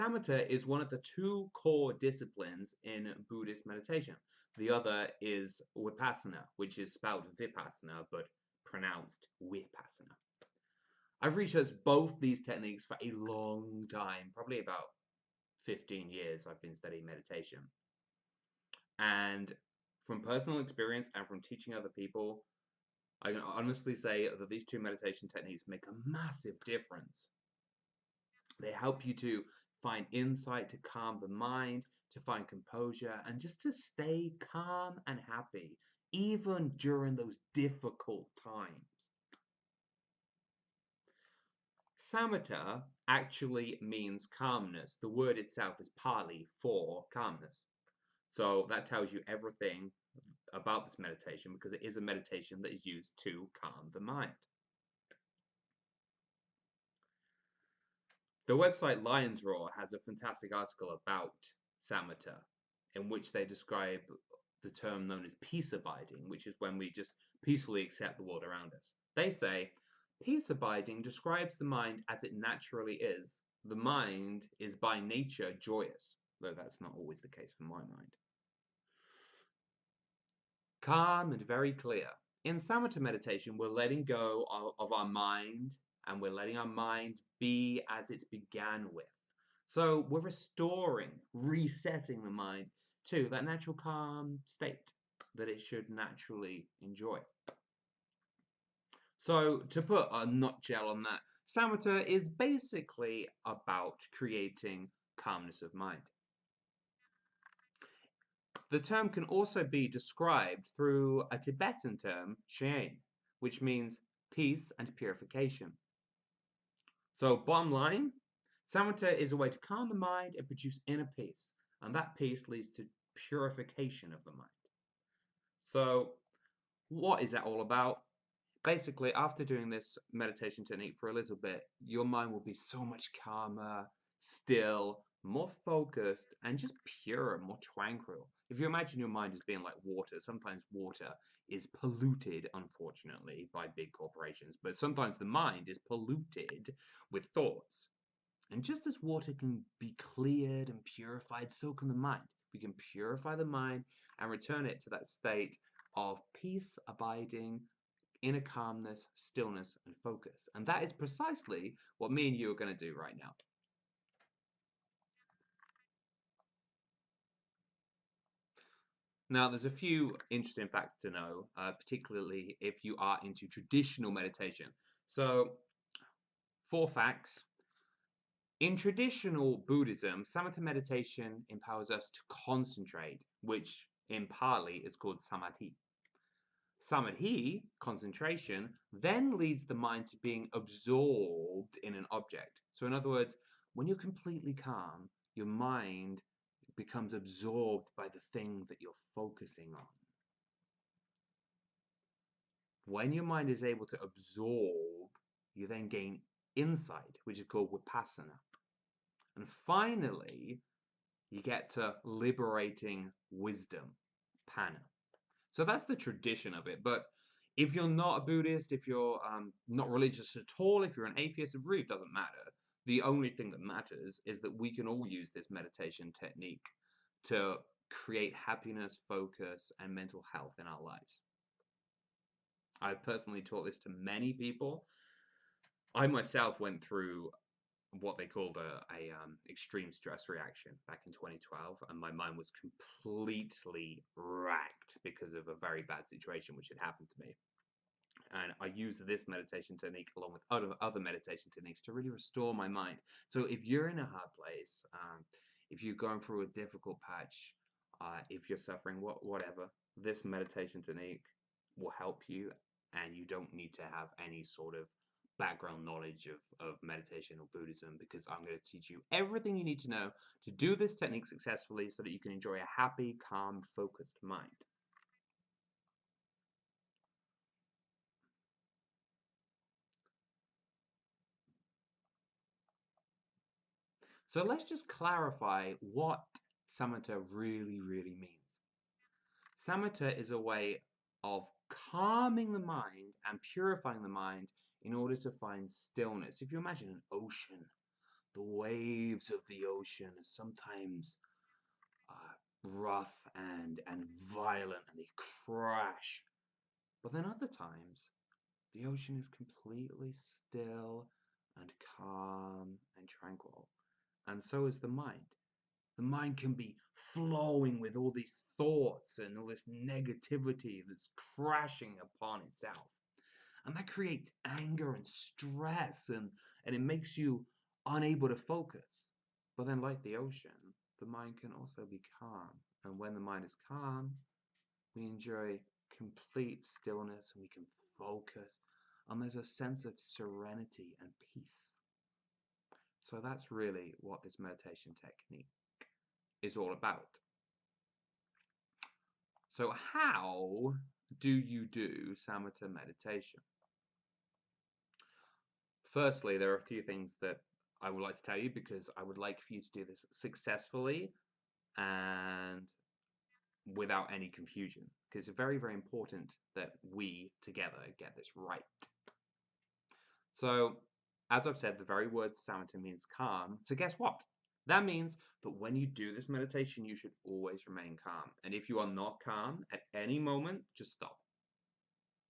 Samatha is one of the two core disciplines in Buddhist meditation. The other is Vipassana, which is spelled Vipassana but pronounced Vipassana. I've researched both these techniques for a long time, probably about 15 years I've been studying meditation. And from personal experience and from teaching other people, I can honestly say that these two meditation techniques make a massive difference. They help you to find insight, to calm the mind, to find composure, and just to stay calm and happy, even during those difficult times. Samatha actually means calmness. The word itself is Pali for calmness. So that tells you everything about this meditation because it is a meditation that is used to calm the mind. The website Lion's Roar has a fantastic article about Samatha in which they describe the term known as peace abiding, which is when we just peacefully accept the world around us. They say, peace abiding describes the mind as it naturally is. The mind is by nature joyous, though that's not always the case for my mind. Calm and very clear. In Samatha meditation, we're letting go of our mind and we're letting our mind be as it began with. So we're restoring, resetting the mind to that natural calm state that it should naturally enjoy. So to put a nutshell on that, Samatha is basically about creating calmness of mind. The term can also be described through a Tibetan term, Shein, which means peace and purification. So bottom line, Samatha is a way to calm the mind and produce inner peace, and that peace leads to purification of the mind. So what is that all about? Basically, after doing this meditation technique for a little bit, your mind will be so much calmer, still, more focused, and just pure, more tranquil. If you imagine your mind as being like water, sometimes water is polluted, unfortunately, by big corporations, but sometimes the mind is polluted with thoughts. And just as water can be cleared and purified, so can the mind. We can purify the mind and return it to that state of peace, abiding, inner calmness, stillness, and focus. And that is precisely what me and you are going to do right now. Now, there's a few interesting facts to know, particularly if you are into traditional meditation. So, 4 facts. In traditional Buddhism, Samatha meditation empowers us to concentrate, which in Pali is called samadhi. Samadhi, concentration, then leads the mind to being absorbed in an object. So in other words, when you're completely calm, your mind becomes absorbed by the thing that you're focusing on. When your mind is able to absorb, you then gain insight, which is called Vipassana. And finally, you get to liberating wisdom, Panna. So that's the tradition of it. But if you're not a Buddhist, if you're not religious at all, if you're an atheist, it really doesn't matter. The only thing that matters is that we can all use this meditation technique to create happiness, focus, and mental health in our lives. I've personally taught this to many people. I myself went through what they called a extreme stress reaction back in 2012, and my mind was completely racked because of a very bad situation which had happened to me. And I used this meditation technique along with other meditation techniques to really restore my mind. So if you're in a hard place, if you're going through a difficult patch, if you're suffering, whatever, this meditation technique will help you, and you don't need to have any sort of background knowledge of meditation or Buddhism, because I'm going to teach you everything you need to know to do this technique successfully so that you can enjoy a happy, calm, focused mind. So let's just clarify what Samatha really, really means. Samatha is a way of calming the mind and purifying the mind in order to find stillness. If you imagine an ocean, the waves of the ocean are sometimes rough and violent, and they crash. But then other times, the ocean is completely still and calm and tranquil. And so is the mind. The mind can be flowing with all these thoughts and all this negativity that's crashing upon itself. And that creates anger and stress, and it makes you unable to focus. But then, like the ocean, the mind can also be calm. And when the mind is calm, we enjoy complete stillness and we can focus. And there's a sense of serenity and peace. So that's really what this meditation technique is all about. So how do you do Samatha meditation? Firstly, there are a few things that I would like to tell you because I would like for you to do this successfully and without any confusion, because it's very, very important that we together get this right. So, as I've said, the very word Samatha means calm. So guess what? That means that when you do this meditation, you should always remain calm. And if you are not calm at any moment, just stop.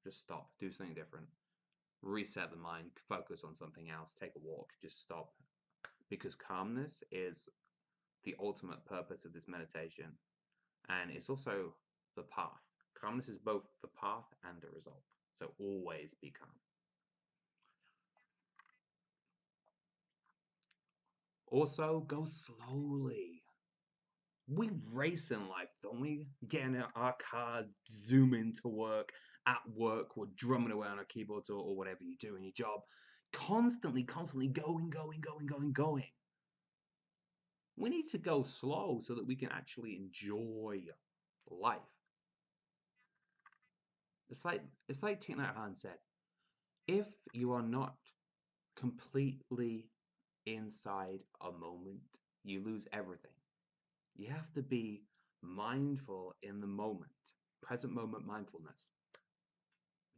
Just stop. Do something different. Reset the mind. Focus on something else. Take a walk. Just stop. Because calmness is the ultimate purpose of this meditation. And it's also the path. Calmness is both the path and the result. So always be calm. Also, go slowly. We race in life, don't we? Get in our cars, zoom into work. At work, we're drumming away on our keyboards or whatever you do in your job. Constantly, constantly going. We need to go slow so that we can actually enjoy life. It's like Thich Nhat Hanh said, if you are not completely inside a moment, you lose everything. You have to be mindful in the moment, present moment mindfulness.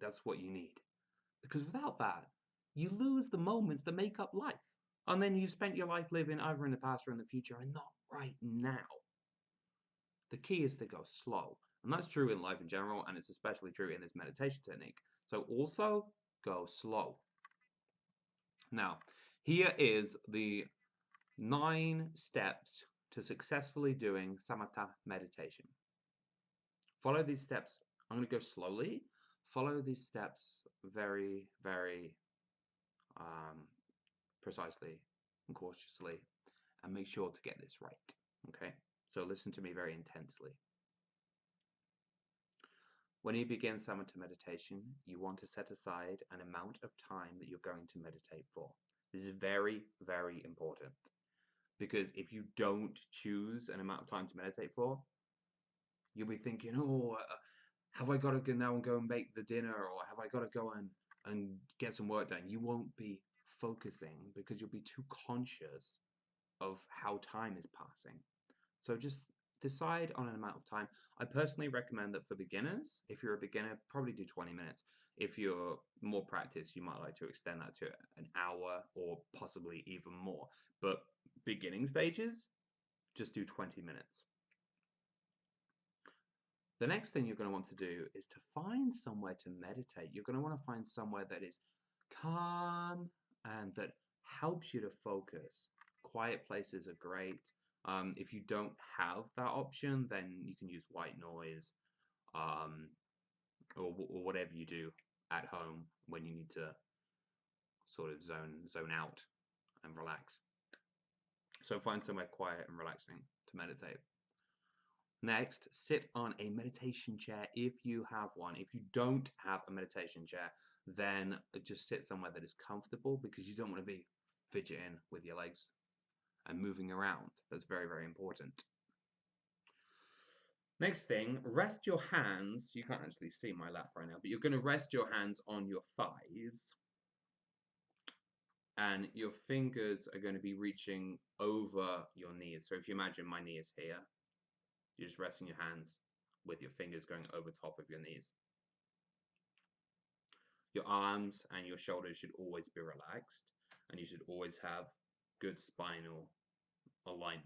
That's what you need. Because without that, you lose the moments that make up life. And then you spent your life living either in the past or in the future and not right now. The key is to go slow. And that's true in life in general, and it's especially true in this meditation technique. So also go slow. Now, here is the 9 steps to successfully doing Samatha meditation. Follow these steps. I'm going to go slowly. Follow these steps very, very precisely and cautiously, and make sure to get this right. Okay? So listen to me very intently. When you begin Samatha meditation, you want to set aside an amount of time that you're going to meditate for. This is very, very important. Because if you don't choose an amount of time to meditate for, you'll be thinking, oh, have I got to go now and go and make the dinner, or have I got to go and get some work done? You won't be focusing because you'll be too conscious of how time is passing. So just decide on an amount of time. I personally recommend that for beginners, if you're a beginner, probably do 20 minutes. If you're more practiced, you might like to extend that to an hour or possibly even more. But beginning stages, just do 20 minutes. The next thing you're going to want to do is to find somewhere to meditate. You're going to want to find somewhere that is calm and that helps you to focus. Quiet places are great. If you don't have that option, then you can use white noise or whatever you do at home when you need to sort of zone out and relax. So find somewhere quiet and relaxing to meditate. Next, sit on a meditation chair if you have one. If you don't have a meditation chair, then just sit somewhere that is comfortable, because you don't want to be fidgeting with your legs and moving around. That's very, very important. Next thing, rest your hands. You can't actually see my lap right now, but you're going to rest your hands on your thighs. And your fingers are going to be reaching over your knees. So if you imagine my knee is here, you're just resting your hands with your fingers going over top of your knees. Your arms and your shoulders should always be relaxed, and you should always have good spinal alignment.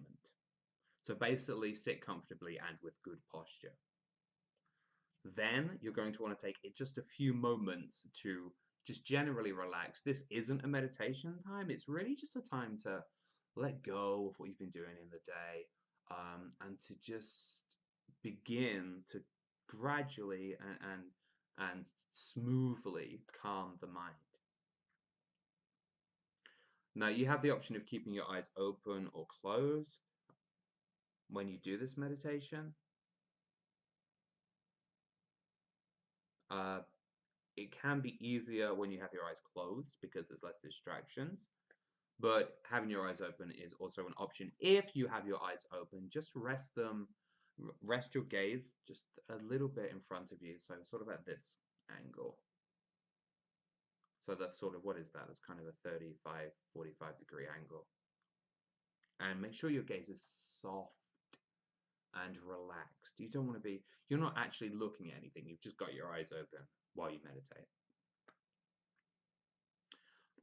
So basically, sit comfortably and with good posture. Then you're going to want to take just a few moments to just generally relax. This isn't a meditation time. It's really just a time to let go of what you've been doing in the day, and to just begin to gradually and smoothly calm the mind. Now, you have the option of keeping your eyes open or closed when you do this meditation. Uh, it can be easier when you have your eyes closed because there's less distractions, but having your eyes open is also an option. If you have your eyes open, just rest your gaze just a little bit in front of you, so sort of at this angle. So that's sort of, what is that? That's kind of a 35, 45-degree angle. And make sure your gaze is soft and relaxed. You don't want to be, you're not actually looking at anything. You've just got your eyes open while you meditate.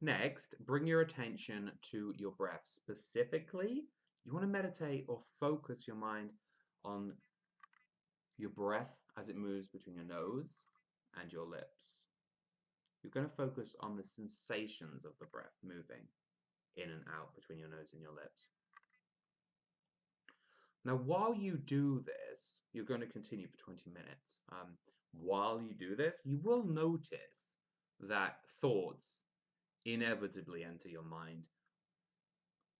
Next, bring your attention to your breath. Specifically, you want to meditate or focus your mind on your breath as it moves between your nose and your lips. You're going to focus on the sensations of the breath moving in and out between your nose and your lips. Now, while you do this, you're going to continue for 20 minutes. While you do this, you will notice that thoughts inevitably enter your mind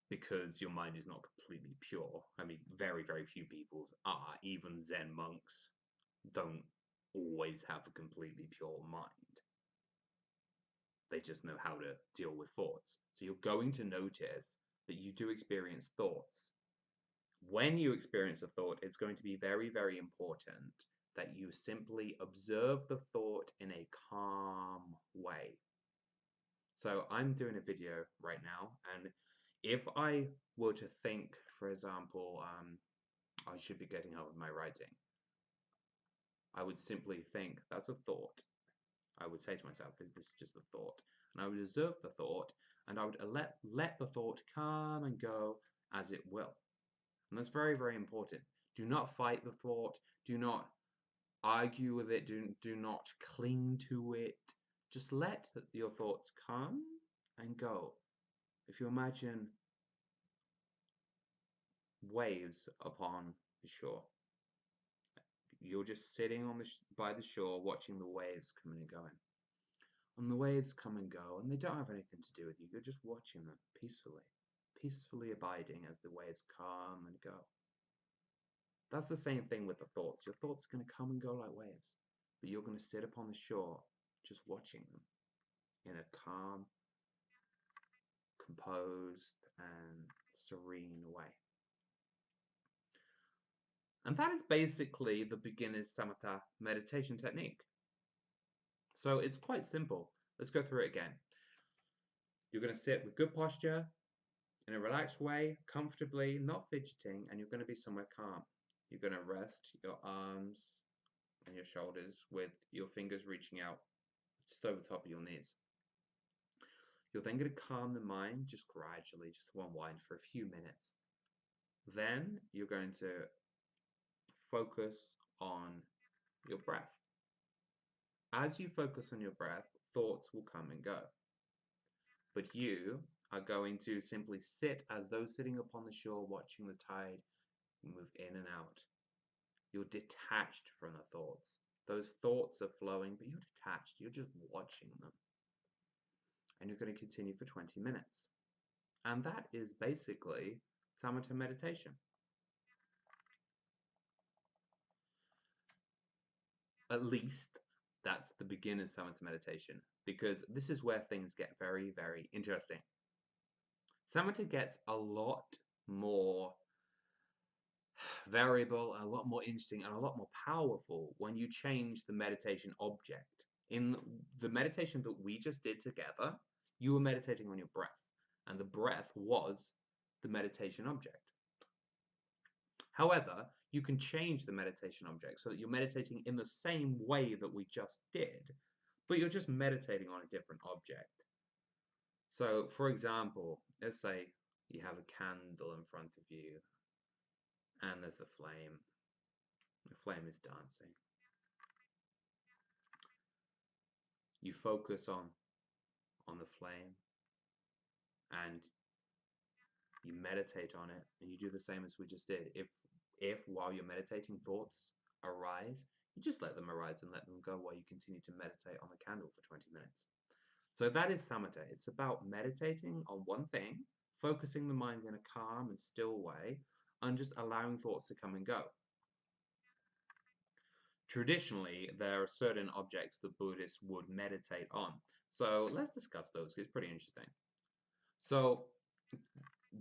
because your mind is not completely pure. I mean, very, very few people's are. Even Zen monks don't always have a completely pure mind. They just know how to deal with thoughts. So you're going to notice that you do experience thoughts. When you experience a thought, it's going to be very, very important that you simply observe the thought in a calm way. So I'm doing a video right now, and if I were to think, for example, I should be getting on with my writing, I would simply think, that's a thought. I would say to myself, this is just a thought. And I would observe the thought, and I would let the thought come and go as it will. And that's very, very important. Do not fight the thought. Do not argue with it. Do not cling to it. Just let your thoughts come and go. If you imagine waves upon the shore, you're just sitting on by the shore watching the waves coming and going. And the waves come and go, and they don't have anything to do with you. You're just watching them peacefully abiding as the waves come and go. That's the same thing with the thoughts. Your thoughts are going to come and go like waves, but you're going to sit upon the shore just watching them in a calm, composed, and serene way. And that is basically the beginner's Samatha meditation technique. So it's quite simple. Let's go through it again. You're going to sit with good posture, in a relaxed way, comfortably, not fidgeting, and you're going to be somewhere calm. You're going to rest your arms and your shoulders with your fingers reaching out just over top of your knees. You're then going to calm the mind just gradually, just to unwind for a few minutes. Then you're going to focus on your breath. As you focus on your breath, thoughts will come and go. But you are going to simply sit as though sitting upon the shore watching the tide move in and out. You're detached from the thoughts. Those thoughts are flowing, but you're detached. You're just watching them. And you're going to continue for 20 minutes. And that is basically Samatha meditation. At least that's the beginner's Samatha meditation, because this is where things get very, very interesting. Samatha gets a lot more variable, a lot more interesting, and a lot more powerful when you change the meditation object. In the meditation that we just did together, you were meditating on your breath, and the breath was the meditation object. However, you can change the meditation object so that you're meditating in the same way that we just did, but you're just meditating on a different object. So, for example, let's say You have a candle in front of you, and there's a flame. The flame is dancing. You focus on the flame, and you meditate on it, and you do the same as we just did. If while you're meditating thoughts arise, you just let them arise and let them go while you continue to meditate on the candle for 20 minutes. So that is samatha. It's about meditating on one thing, focusing the mind in a calm and still way, and just allowing thoughts to come and go. Traditionally, there are certain objects that Buddhists would meditate on. So let's discuss those, because it's pretty interesting. So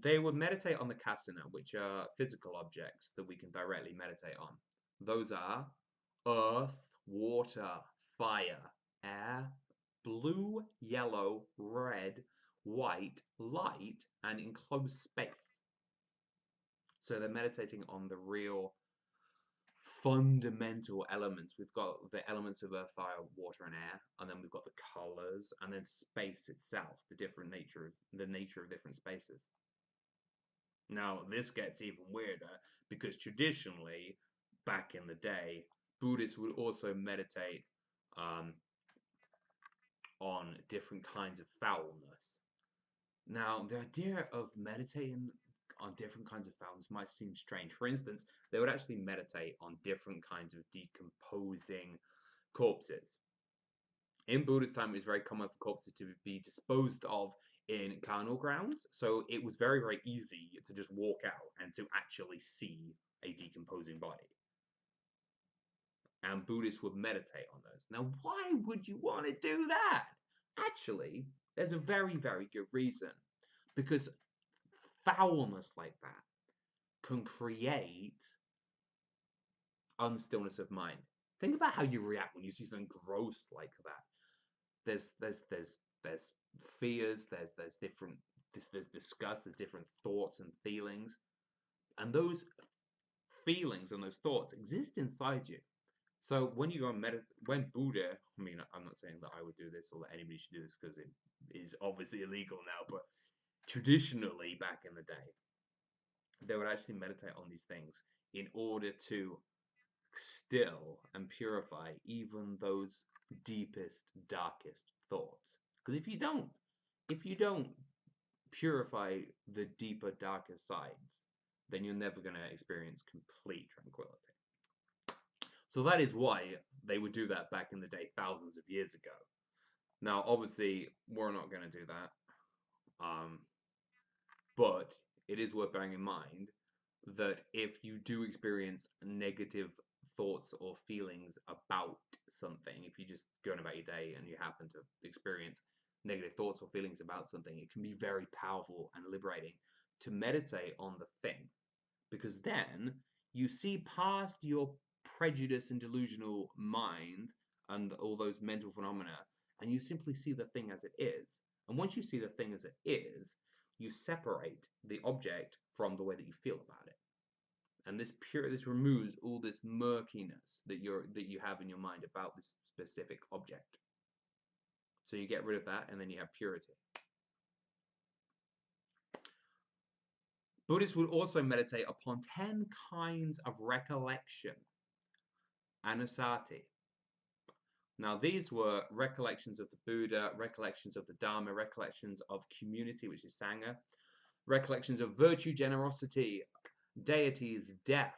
they would meditate on the kasana, which are physical objects that we can directly meditate on. Those are earth, water, fire, air, blue, yellow, red, white, light, and enclosed space. So they're meditating on the real fundamental elements. We've got the elements of earth, fire, water, and air, and then we've got the colors, and then space itself, the nature of different spaces. Now, this gets even weirder because traditionally, back in the day, Buddhists would also meditate on different kinds of foulness. Now, the idea of meditating on different kinds of foulness might seem strange. For instance, they would actually meditate on different kinds of decomposing corpses. In Buddhist time, it was very common for corpses to be disposed of in carnal grounds, so it was very, very easy to just walk out and to actually see a decomposing body. And Buddhists would meditate on those. Now, why would you want to do that? Actually, there's a very, very good reason. Because foulness like that can create unstillness of mind. Think about how you react when you see something gross like that. There's fears, there's different there's disgust, there's different thoughts and feelings. And those feelings and those thoughts exist inside you. So when you go and when Buddha, I mean, I'm not saying that I would do this or that anybody should do this because it is obviously illegal now, but traditionally back in the day, they would actually meditate on these things in order to still and purify even those deepest, darkest thoughts. Because if you don't purify the deeper, darker sides, then you're never going to experience complete tranquility. So that is why they would do that back in the day, thousands of years ago. Now, obviously, we're not going to do that. But it is worth bearing in mind that if you do experience negative thoughts or feelings about something, if you're just going about your day and you happen to experience negative thoughts or feelings about something, it can be very powerful and liberating to meditate on the thing, because then you see past your prejudice and delusional mind and all those mental phenomena, and you simply see the thing as it is. And once you see the thing as it is, you separate the object from the way that you feel about it. And this removes all this murkiness that you have in your mind about this specific object. So you get rid of that, and then you have purity. Buddhists would also meditate upon 10 kinds of recollection, anusati. Now, these were recollections of the Buddha, recollections of the Dharma, recollections of community, which is Sangha, recollections of virtue, generosity, deities, death,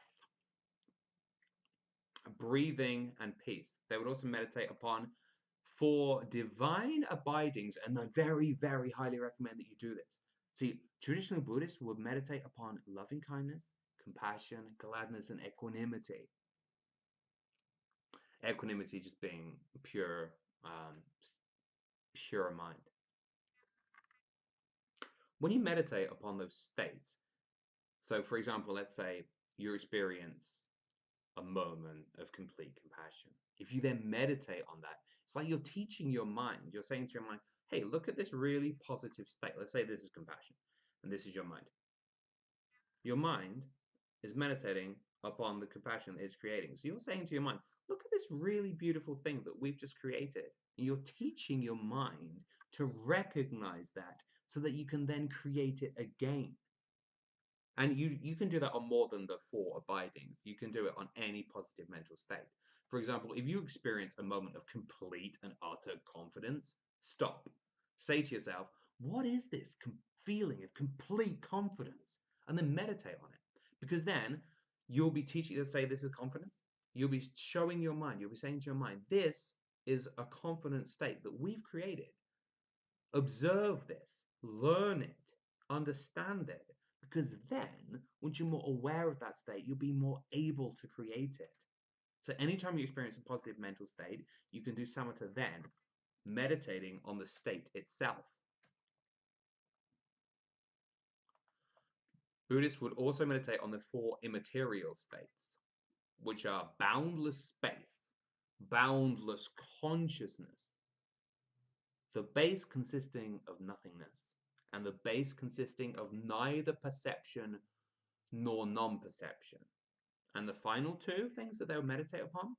breathing, and peace. They would also meditate upon 4 divine abidings, and I very, very highly recommend that you do this. See, traditional Buddhists would meditate upon loving kindness, compassion, gladness, and equanimity. Equanimity just being pure mind. When you meditate upon those states, so for example, let's say you experience a moment of complete compassion. If you then meditate on that, it's like you're teaching your mind. You're saying to your mind, hey, look at this really positive state. Let's say this is compassion, and this is your mind. Your mind is meditating upon the compassion that it's creating. So you're saying to your mind, look at this really beautiful thing that we've just created. And you're teaching your mind to recognize that so that you can then create it again. And you can do that on more than the 4 abidings. You can do it on any positive mental state. For example, if you experience a moment of complete and utter confidence, stop. Say to yourself, what is this feeling of complete confidence? And then meditate on it. Because then you'll be teaching to say this is confidence. You'll be showing your mind, you'll be saying to your mind, this is a confident state that we've created. Observe this, learn it, understand it, because then once you're more aware of that state, you'll be more able to create it. So anytime you experience a positive mental state, you can do samatha then, meditating on the state itself. Buddhists would also meditate on the 4 immaterial states, which are boundless space, boundless consciousness, the base consisting of nothingness, and the base consisting of neither perception nor non-perception. And the final 2 things that they will meditate upon,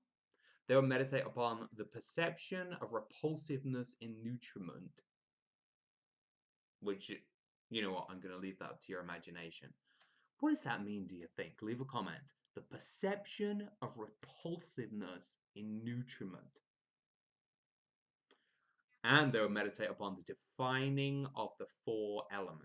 they will meditate upon the perception of repulsiveness in nutriment, which, you know what, I'm going to leave that up to your imagination. What does that mean, do you think? Leave a comment. The perception of repulsiveness in nutriment. And they will meditate upon the defining of the 4 elements.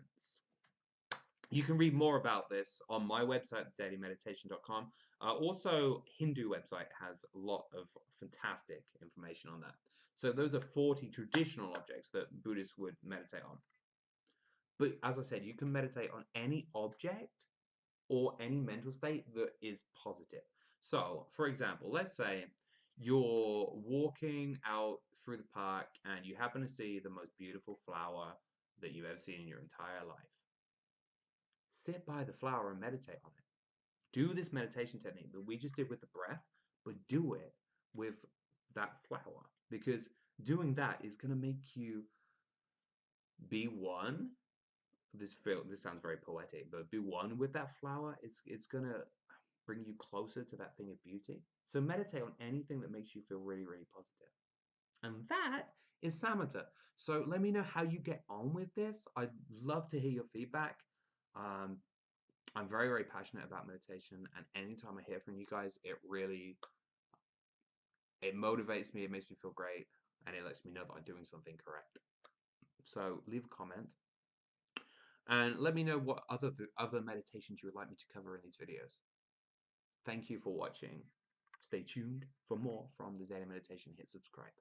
You can read more about this on my website, dailymeditation.com. Also, Hindu website has a lot of fantastic information on that. So those are 40 traditional objects that Buddhists would meditate on. But as I said, you can meditate on any object or any mental state that is positive. So, for example, let's say you're walking out through the park and you happen to see the most beautiful flower that you've ever seen in your entire life. Sit by the flower and meditate on it. Do this meditation technique that we just did with the breath, but do it with that flower, because doing that is going to make you be one. This sounds very poetic, but be one with that flower. It's going to bring you closer to that thing of beauty. So meditate on anything that makes you feel really, really positive. And that is samatha. So let me know how you get on with this. I'd love to hear your feedback. I'm very, very passionate about meditation, and anytime I hear from you guys, it motivates me, it makes me feel great, and it lets me know that I'm doing something correct. So leave a comment and let me know what other meditations you would like me to cover in these videos. Thank you for watching. Stay tuned for more from the Daily Meditation. Hit subscribe.